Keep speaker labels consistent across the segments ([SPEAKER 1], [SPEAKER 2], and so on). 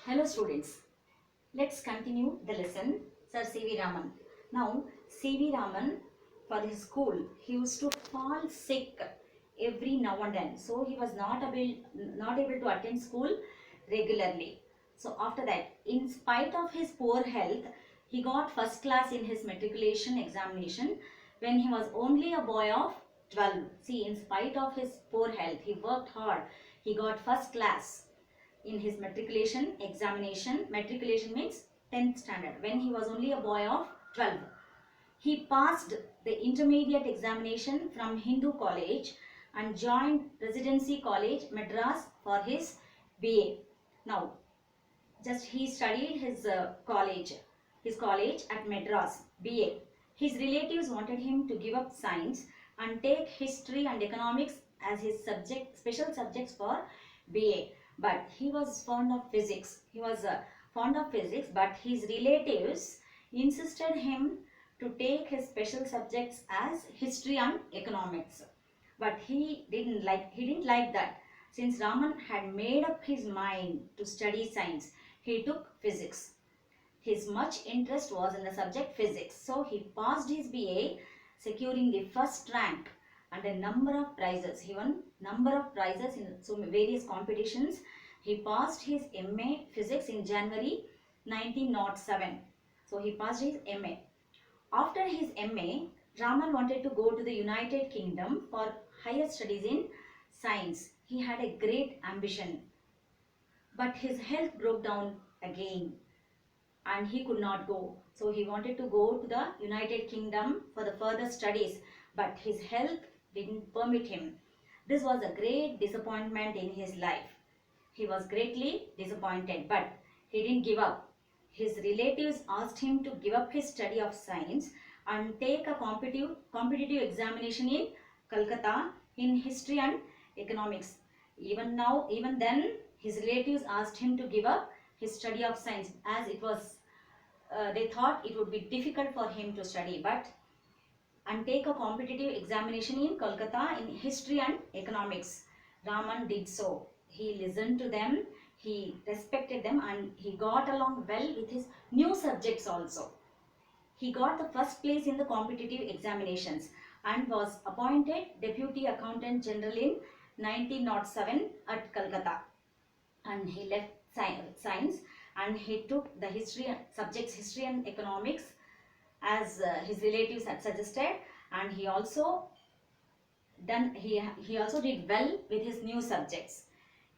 [SPEAKER 1] Hello students, let's continue the lesson. Sir Cv Raman. Now Cv Raman, for his school, he used to fall sick every now and then. So he was not able to attend school regularly. So after that, in spite of his poor health, he got first class in his matriculation examination when he was only a boy of 12. See, in spite of his poor health, he worked hard. He got first class in his matriculation examination. Matriculation means 10th standard, when he was only a boy of 12. He passed the intermediate examination from Hindu College and joined Residency College, Madras for his BA. Now, just he studied his college at Madras, BA. His relatives wanted him to give up science and take history and economics as his special subjects for BA. But he was fond of physics. But his relatives insisted him to take his special subjects as history and economics. But he didn't like that. Since Raman had made up his mind to study science, he took physics. His much interest was in the subject physics. So he passed his BA, securing the first rank and a number of prizes. He won number of prizes in various competitions. He passed his MA physics in January 1907. So he passed his MA. After his MA, Raman wanted to go to the United Kingdom for higher studies in science. He had a great ambition, but his health broke down again and he could not go. So he wanted to go to the United Kingdom for the further studies, but his health didn't permit him. This was a great disappointment in his life. He was greatly disappointed, but he didn't give up. His relatives asked him to give up his study of science and take a competitive examination in Calcutta in history and economics. Even then, his relatives asked him to give up his study of science, as they thought it would be difficult for him to study, and take a competitive examination in Kolkata in history and economics. Raman did so. He listened to them, he respected them, and he got along well with his new subjects also. He got the first place in the competitive examinations and was appointed Deputy Accountant General in 1907 at Calcutta. And he left science and he took the history and economics as his relatives had suggested, and he also did well with his new subjects.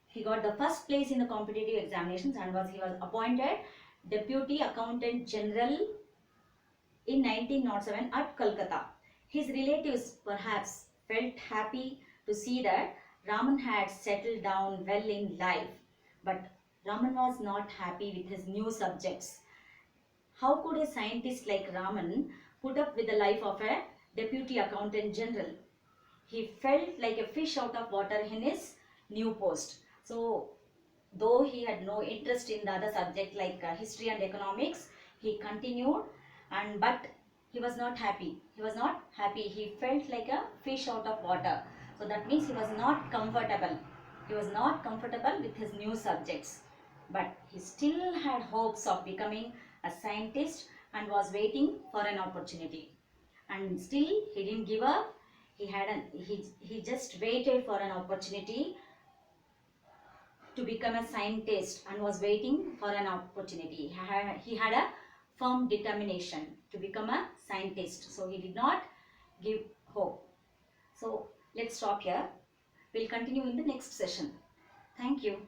[SPEAKER 1] He got the first place in the competitive examinations and he was appointed Deputy Accountant General in 1907 at Calcutta. His relatives perhaps felt happy to see that Raman had settled down well in life, but Raman was not happy with his new subjects. How could a scientist like Raman put up with the life of a Deputy Accountant General? He felt like a fish out of water in his new post. So, though he had no interest in the other subject like history and economics, he continued, but he was not happy. He felt like a fish out of water. So that means he was not comfortable. With his new subjects. But he still had hopes of becoming a scientist and was waiting for an opportunity. And still he didn't give up. He just waited for an opportunity to become a scientist and was waiting for an opportunity. He had a firm determination to become a scientist. So he did not give hope. So let's stop here. We'll continue in the next session. Thank you.